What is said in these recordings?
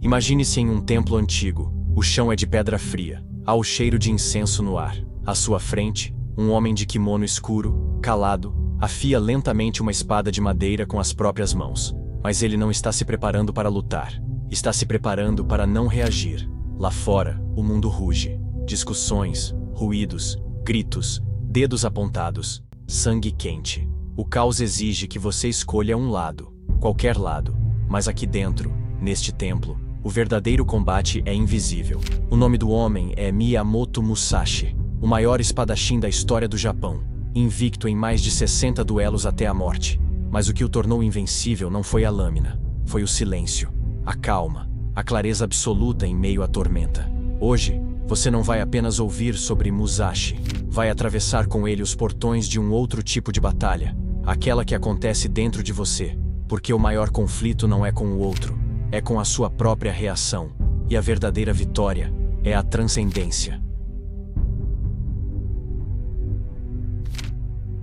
Imagine-se em um templo antigo. O chão é de pedra fria. Há o cheiro de incenso no ar. À sua frente, um homem de kimono escuro, calado, afia lentamente uma espada de madeira com as próprias mãos. Mas ele não está se preparando para lutar. Está se preparando para não reagir. Lá fora, o mundo ruge. Discussões, ruídos, gritos, dedos apontados, sangue quente. O caos exige que você escolha um lado, qualquer lado. Mas aqui dentro, neste templo, o verdadeiro combate é invisível. O nome do homem é Miyamoto Musashi, o maior espadachim da história do Japão, invicto em mais de 60 duelos até a morte. Mas o que o tornou invencível não foi a lâmina, foi o silêncio, a calma, a clareza absoluta em meio à tormenta. Hoje, você não vai apenas ouvir sobre Musashi, vai atravessar com ele os portões de um outro tipo de batalha, aquela que acontece dentro de você, porque o maior conflito não é com o outro, é com a sua própria reação, e a verdadeira vitória é a transcendência.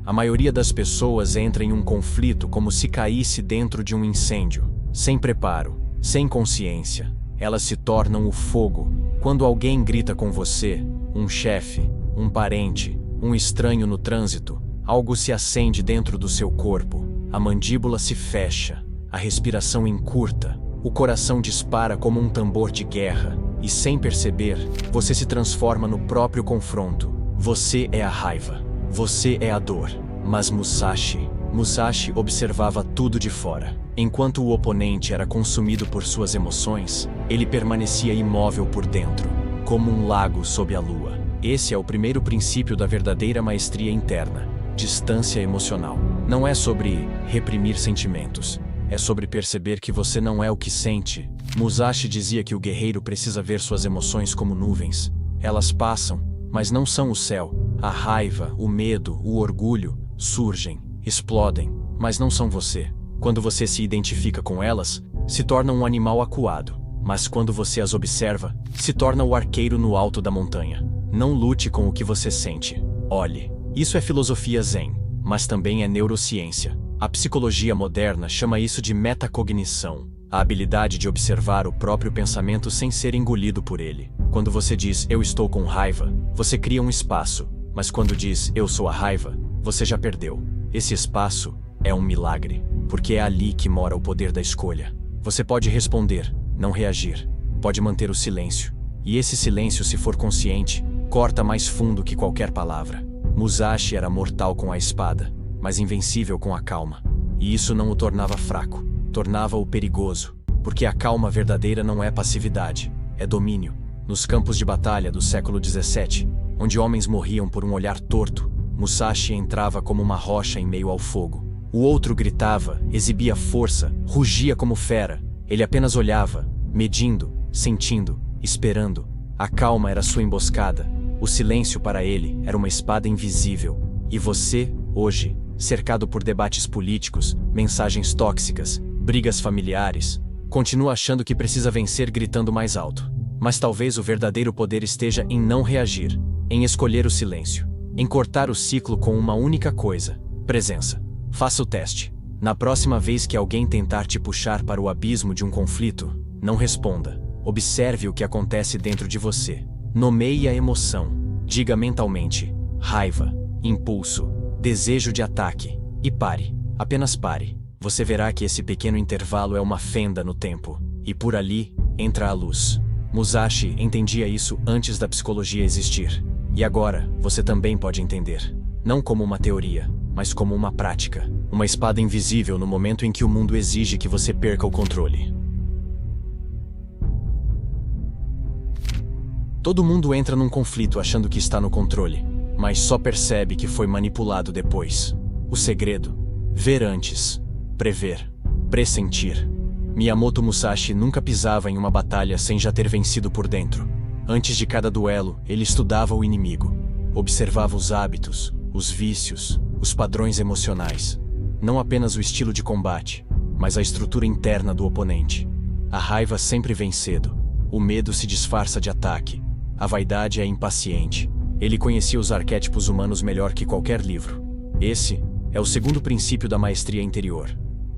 A maioria das pessoas entra em um conflito como se caísse dentro de um incêndio, sem preparo, sem consciência. Elas se tornam o fogo. Quando alguém grita com você, um chefe, um parente, um estranho no trânsito, algo se acende dentro do seu corpo, a mandíbula se fecha, a respiração encurta, o coração dispara como um tambor de guerra, e sem perceber, você se transforma no próprio confronto. Você é a raiva. Você é a dor. Mas Musashi observava tudo de fora. Enquanto o oponente era consumido por suas emoções, ele permanecia imóvel por dentro, como um lago sob a lua. Esse é o primeiro princípio da verdadeira maestria interna: distância emocional. Não é sobre reprimir sentimentos, é sobre perceber que você não é o que sente. Musashi dizia que o guerreiro precisa ver suas emoções como nuvens. Elas passam, mas não são o céu. A raiva, o medo, o orgulho surgem, explodem, mas não são você. Quando você se identifica com elas, se torna um animal acuado. Mas quando você as observa, se torna o arqueiro no alto da montanha. Não lute com o que você sente. Olhe. Isso é filosofia zen, mas também é neurociência. A psicologia moderna chama isso de metacognição, a habilidade de observar o próprio pensamento sem ser engolido por ele. Quando você diz "eu estou com raiva", você cria um espaço, mas quando diz "eu sou a raiva", você já perdeu. Esse espaço é um milagre, porque é ali que mora o poder da escolha. Você pode responder, não reagir, pode manter o silêncio, e esse silêncio, se for consciente, corta mais fundo que qualquer palavra. Musashi era mortal com a espada, mas invencível com a calma. E isso não o tornava fraco, tornava-o perigoso, porque a calma verdadeira não é passividade, é domínio. Nos campos de batalha do século XVII, onde homens morriam por um olhar torto, Musashi entrava como uma rocha em meio ao fogo. O outro gritava, exibia força, rugia como fera. Ele apenas olhava, medindo, sentindo, esperando. A calma era sua emboscada. O silêncio para ele era uma espada invisível. E você, hoje, cercado por debates políticos, mensagens tóxicas, brigas familiares, continua achando que precisa vencer gritando mais alto. Mas talvez o verdadeiro poder esteja em não reagir, em escolher o silêncio, em cortar o ciclo com uma única coisa: presença. Faça o teste. Na próxima vez que alguém tentar te puxar para o abismo de um conflito, não responda. Observe o que acontece dentro de você. Nomeie a emoção. Diga mentalmente: raiva, impulso, desejo de ataque. E pare. Apenas pare. Você verá que esse pequeno intervalo é uma fenda no tempo. E por ali, entra a luz. Musashi entendia isso antes da psicologia existir. E agora, você também pode entender. Não como uma teoria, mas como uma prática. Uma espada invisível no momento em que o mundo exige que você perca o controle. Todo mundo entra num conflito achando que está no controle, mas só percebe que foi manipulado depois. O segredo: ver antes, prever, pressentir. Miyamoto Musashi nunca pisava em uma batalha sem já ter vencido por dentro. Antes de cada duelo, ele estudava o inimigo. Observava os hábitos, os vícios, os padrões emocionais. Não apenas o estilo de combate, mas a estrutura interna do oponente. A raiva sempre vem cedo. O medo se disfarça de ataque. A vaidade é impaciente. Ele conhecia os arquétipos humanos melhor que qualquer livro. Esse é o segundo princípio da maestria interior: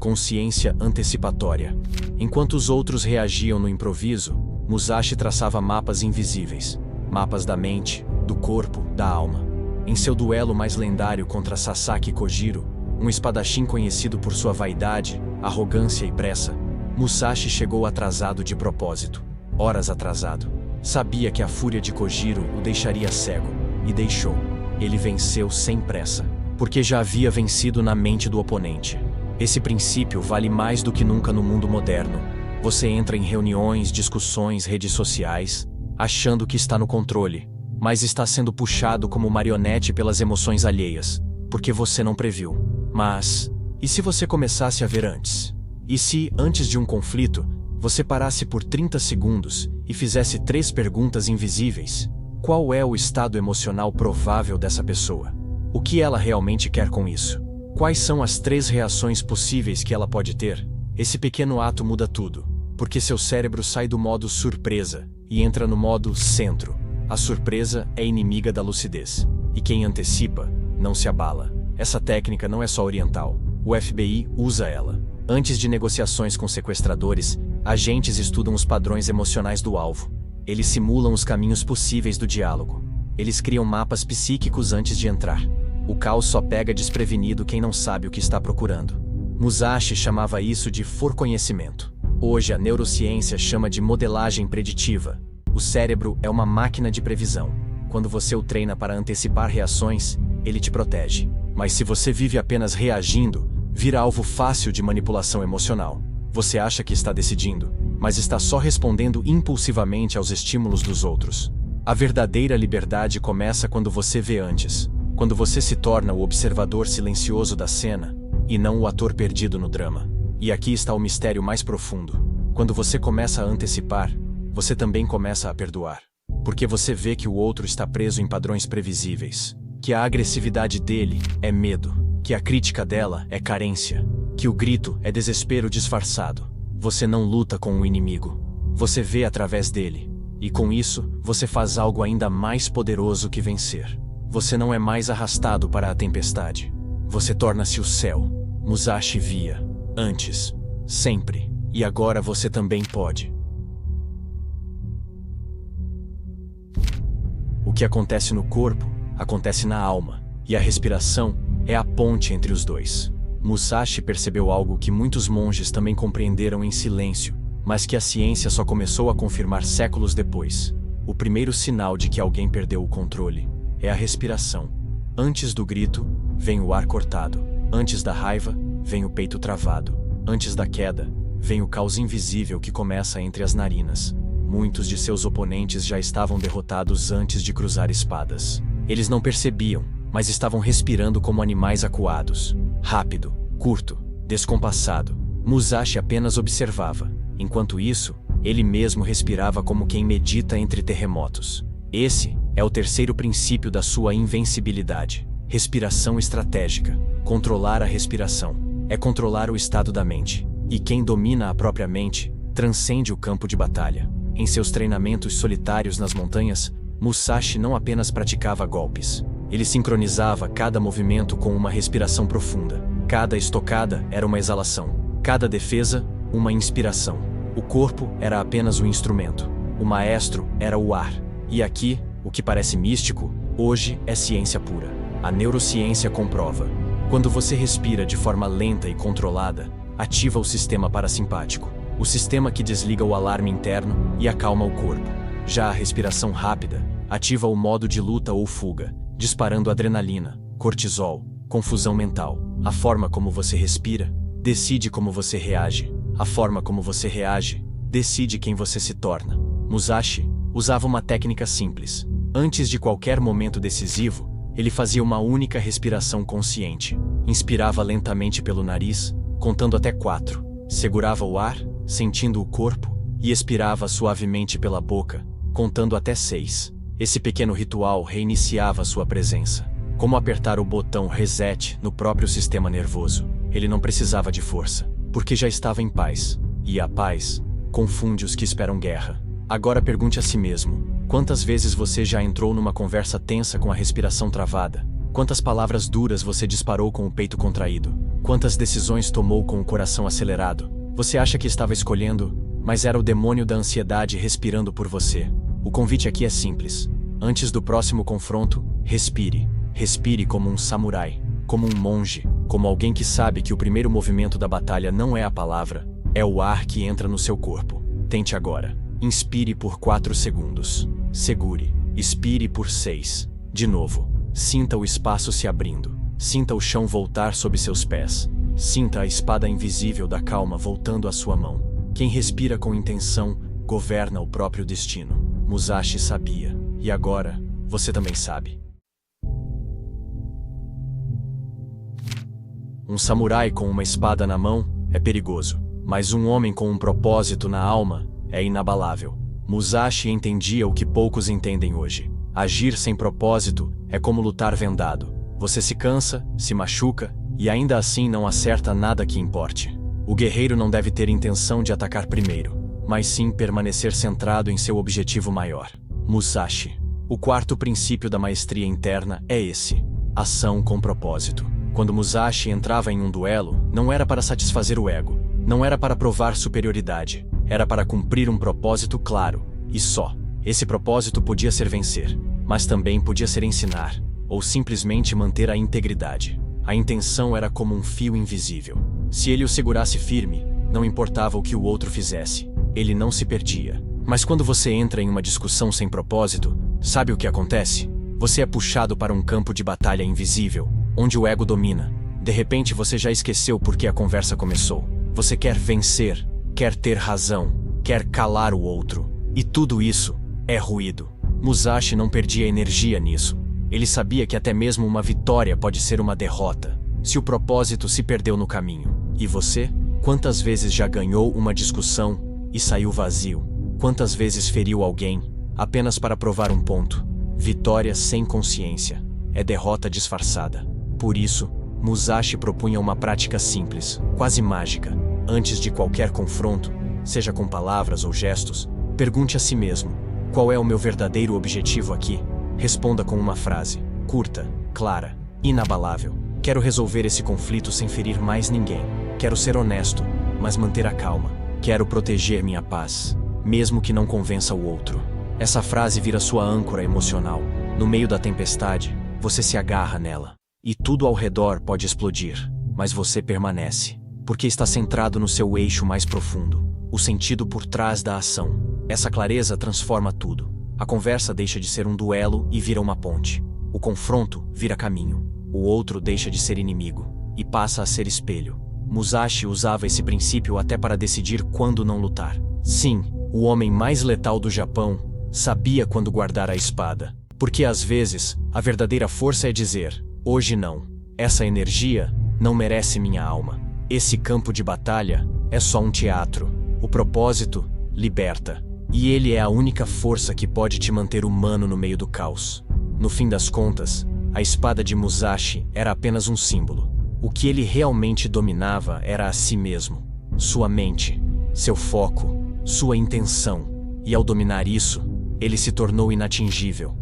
consciência antecipatória. Enquanto os outros reagiam no improviso, Musashi traçava mapas invisíveis, mapas da mente, do corpo, da alma. Em seu duelo mais lendário contra Sasaki Kojiro, um espadachim conhecido por sua vaidade, arrogância e pressa, Musashi chegou atrasado de propósito, horas atrasado. Sabia que a fúria de Kojiro o deixaria cego, e deixou. Ele venceu sem pressa, porque já havia vencido na mente do oponente. Esse princípio vale mais do que nunca no mundo moderno. Você entra em reuniões, discussões, redes sociais, achando que está no controle, mas está sendo puxado como marionete pelas emoções alheias, porque você não previu. Mas, e se você começasse a ver antes? E se, antes de um conflito, você parasse por 30 segundos e fizesse 3 perguntas invisíveis? Qual é o estado emocional provável dessa pessoa? O que ela realmente quer com isso? Quais são as 3 reações possíveis que ela pode ter? Esse pequeno ato muda tudo, porque seu cérebro sai do modo surpresa e entra no modo centro. A surpresa é inimiga da lucidez, e quem antecipa não se abala. Essa técnica não é só oriental, o FBI usa ela. Antes de negociações com sequestradores, agentes estudam os padrões emocionais do alvo. Eles simulam os caminhos possíveis do diálogo. Eles criam mapas psíquicos antes de entrar. O caos só pega desprevenido quem não sabe o que está procurando. Musashi chamava isso de forconhecimento. Hoje a neurociência chama de modelagem preditiva. O cérebro é uma máquina de previsão. Quando você o treina para antecipar reações, ele te protege. Mas se você vive apenas reagindo, vira alvo fácil de manipulação emocional. Você acha que está decidindo, mas está só respondendo impulsivamente aos estímulos dos outros. A verdadeira liberdade começa quando você vê antes, quando você se torna o observador silencioso da cena, e não o ator perdido no drama. E aqui está o mistério mais profundo. Quando você começa a antecipar, você também começa a perdoar. Porque você vê que o outro está preso em padrões previsíveis, que a agressividade dele é medo, que a crítica dela é carência, que o grito é desespero disfarçado. Você não luta com o inimigo, você vê através dele, e com isso, você faz algo ainda mais poderoso que vencer. Você não é mais arrastado para a tempestade, você torna-se o céu. Musashi via, antes, sempre, e agora você também pode. O que acontece no corpo, acontece na alma, e a respiração é a ponte entre os dois. Musashi percebeu algo que muitos monges também compreenderam em silêncio, mas que a ciência só começou a confirmar séculos depois. O primeiro sinal de que alguém perdeu o controle é a respiração. Antes do grito, vem o ar cortado. Antes da raiva, vem o peito travado. Antes da queda, vem o caos invisível que começa entre as narinas. Muitos de seus oponentes já estavam derrotados antes de cruzar espadas. Eles não percebiam, mas estavam respirando como animais acuados. Rápido, curto, descompassado. Musashi apenas observava. Enquanto isso, ele mesmo respirava como quem medita entre terremotos. Esse é o terceiro princípio da sua invencibilidade. Respiração estratégica. Controlar a respiração é controlar o estado da mente. E quem domina a própria mente, transcende o campo de batalha. Em seus treinamentos solitários nas montanhas, Musashi não apenas praticava golpes. Ele sincronizava cada movimento com uma respiração profunda. Cada estocada era uma exalação. Cada defesa, uma inspiração. O corpo era apenas um instrumento. O maestro era o ar. E aqui, o que parece místico, hoje é ciência pura. A neurociência comprova. Quando você respira de forma lenta e controlada, ativa o sistema parasimpático, o sistema que desliga o alarme interno e acalma o corpo. Já a respiração rápida ativa o modo de luta ou fuga, disparando adrenalina, cortisol, confusão mental. A forma como você respira decide como você reage. A forma como você reage decide quem você se torna. Musashi usava uma técnica simples. Antes de qualquer momento decisivo, ele fazia uma única respiração consciente. Inspirava lentamente pelo nariz, contando até 4. Segurava o ar, sentindo o corpo, e expirava suavemente pela boca, contando até 6. Esse pequeno ritual reiniciava sua presença. Como apertar o botão reset no próprio sistema nervoso. Ele não precisava de força, porque já estava em paz. E a paz confunde os que esperam guerra. Agora pergunte a si mesmo, quantas vezes você já entrou numa conversa tensa com a respiração travada? Quantas palavras duras você disparou com o peito contraído? Quantas decisões tomou com o coração acelerado? Você acha que estava escolhendo, mas era o demônio da ansiedade respirando por você. O convite aqui é simples. Antes do próximo confronto, respire. Respire como um samurai, como um monge, como alguém que sabe que o primeiro movimento da batalha não é a palavra, é o ar que entra no seu corpo. Tente agora. Inspire por 4 segundos. Segure. Expire por 6. De novo. Sinta o espaço se abrindo. Sinta o chão voltar sob seus pés. Sinta a espada invisível da calma voltando à sua mão. Quem respira com intenção, governa o próprio destino. Musashi sabia. E agora, você também sabe. Um samurai com uma espada na mão é perigoso, mas um homem com um propósito na alma é inabalável. Musashi entendia o que poucos entendem hoje. Agir sem propósito é como lutar vendado. Você se cansa, se machuca e ainda assim não acerta nada que importe. O guerreiro não deve ter intenção de atacar primeiro, mas sim permanecer centrado em seu objetivo maior. Musashi. O quarto princípio da maestria interna é esse: ação com propósito. Quando Musashi entrava em um duelo, não era para satisfazer o ego, não era para provar superioridade, era para cumprir um propósito claro, e só. Esse propósito podia ser vencer, mas também podia ser ensinar, ou simplesmente manter a integridade. A intenção era como um fio invisível. Se ele o segurasse firme, não importava o que o outro fizesse, ele não se perdia. Mas quando você entra em uma discussão sem propósito, sabe o que acontece? Você é puxado para um campo de batalha invisível, onde o ego domina. De repente você já esqueceu por que a conversa começou. Você quer vencer, quer ter razão, quer calar o outro. E tudo isso é ruído. Musashi não perdia energia nisso. Ele sabia que até mesmo uma vitória pode ser uma derrota, se o propósito se perdeu no caminho. E você? Quantas vezes já ganhou uma discussão e saiu vazio? Quantas vezes feriu alguém apenas para provar um ponto? Vitória sem consciência é derrota disfarçada. Por isso, Musashi propunha uma prática simples, quase mágica. Antes de qualquer confronto, seja com palavras ou gestos, pergunte a si mesmo: qual é o meu verdadeiro objetivo aqui? Responda com uma frase, curta, clara, inabalável. Quero resolver esse conflito sem ferir mais ninguém. Quero ser honesto, mas manter a calma. Quero proteger minha paz, mesmo que não convença o outro. Essa frase vira sua âncora emocional. No meio da tempestade, você se agarra nela. E tudo ao redor pode explodir, mas você permanece, porque está centrado no seu eixo mais profundo, o sentido por trás da ação. Essa clareza transforma tudo. A conversa deixa de ser um duelo e vira uma ponte. O confronto vira caminho. O outro deixa de ser inimigo e passa a ser espelho. Musashi usava esse princípio até para decidir quando não lutar. Sim, o homem mais letal do Japão sabia quando guardar a espada. Porque às vezes, a verdadeira força é dizer: hoje não. Essa energia não merece minha alma. Esse campo de batalha é só um teatro. O propósito liberta. E ele é a única força que pode te manter humano no meio do caos. No fim das contas, a espada de Musashi era apenas um símbolo. O que ele realmente dominava era a si mesmo, sua mente, seu foco, sua intenção. E ao dominar isso, ele se tornou inatingível.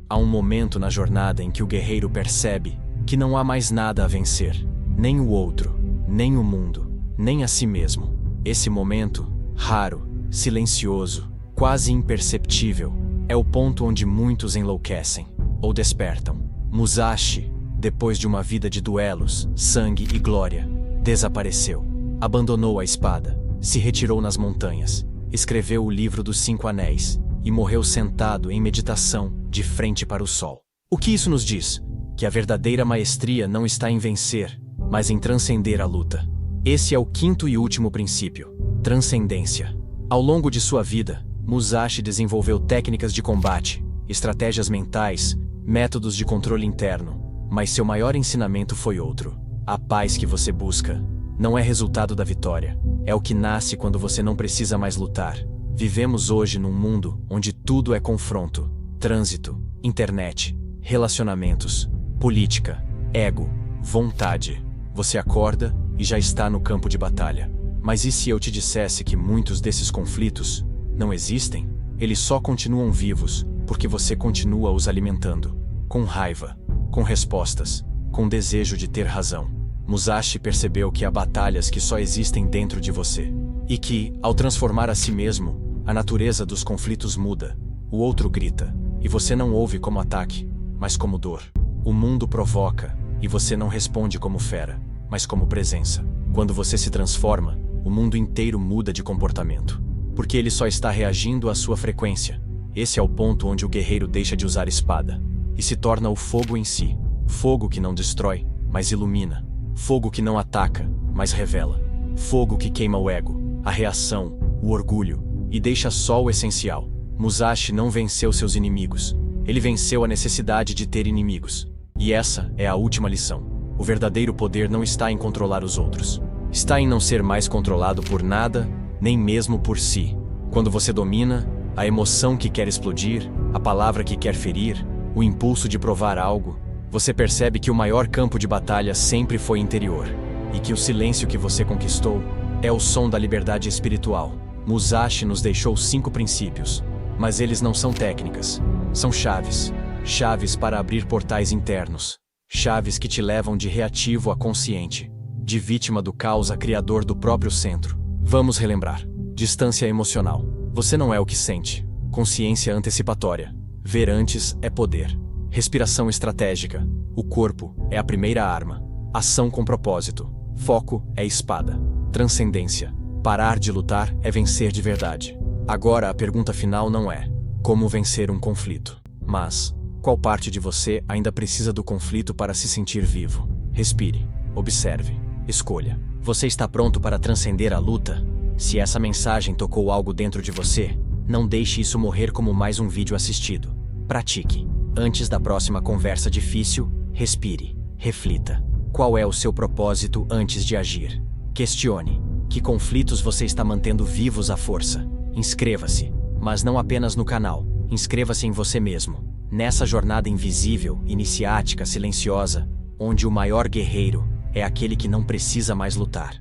Há um momento na jornada em que o guerreiro percebe que não há mais nada a vencer, nem o outro, nem o mundo, nem a si mesmo. Esse momento, raro, silencioso, quase imperceptível, é o ponto onde muitos enlouquecem ou despertam. Musashi, depois de uma vida de duelos, sangue e glória, desapareceu. Abandonou a espada, se retirou nas montanhas, escreveu o livro dos 5 Anéis e morreu sentado em meditação, de frente para o sol. O que isso nos diz? Que a verdadeira maestria não está em vencer, mas em transcender a luta. Esse é o quinto e último princípio: transcendência. Ao longo de sua vida, Musashi desenvolveu técnicas de combate, estratégias mentais, métodos de controle interno, mas seu maior ensinamento foi outro. A paz que você busca não é resultado da vitória, é o que nasce quando você não precisa mais lutar. Vivemos hoje num mundo onde tudo é confronto, trânsito, internet, relacionamentos, política, ego, vontade. Você acorda e já está no campo de batalha. Mas e se eu te dissesse que muitos desses conflitos não existem? Eles só continuam vivos, porque você continua os alimentando. Com raiva, com respostas, com desejo de ter razão. Musashi percebeu que há batalhas que só existem dentro de você. E que, ao transformar a si mesmo, a natureza dos conflitos muda. O outro grita, e você não ouve como ataque, mas como dor. O mundo provoca, e você não responde como fera, mas como presença. Quando você se transforma, o mundo inteiro muda de comportamento. Porque ele só está reagindo à sua frequência. Esse é o ponto onde o guerreiro deixa de usar espada e se torna o fogo em si. Fogo que não destrói, mas ilumina. Fogo que não ataca, mas revela. Fogo que queima o ego, a reação, o orgulho, e deixa só o essencial. Musashi não venceu seus inimigos. Ele venceu a necessidade de ter inimigos. E essa é a última lição. O verdadeiro poder não está em controlar os outros. Está em não ser mais controlado por nada, nem mesmo por si. Quando você domina, a emoção que quer explodir, a palavra que quer ferir, o impulso de provar algo, você percebe que o maior campo de batalha sempre foi interior, e que o silêncio que você conquistou é o som da liberdade espiritual. Musashi nos deixou 5 princípios, mas eles não são técnicas, são chaves. Chaves para abrir portais internos. Chaves que te levam de reativo a consciente, de vítima do caos a criador do próprio centro. Vamos relembrar. Distância emocional. Você não é o que sente. Consciência antecipatória. Ver antes é poder. Respiração estratégica. O corpo é a primeira arma. Ação com propósito. Foco é espada. Transcendência. Parar de lutar é vencer de verdade. Agora a pergunta final não é como vencer um conflito, mas qual parte de você ainda precisa do conflito para se sentir vivo? Respire, observe, escolha. Você está pronto para transcender a luta? Se essa mensagem tocou algo dentro de você, não deixe isso morrer como mais um vídeo assistido. Pratique. Antes da próxima conversa difícil, respire, reflita. Qual é o seu propósito antes de agir? Questione. Que conflitos você está mantendo vivos à força? Inscreva-se, mas não apenas no canal. Inscreva-se em você mesmo. Nessa jornada invisível, iniciática, silenciosa, onde o maior guerreiro é aquele que não precisa mais lutar.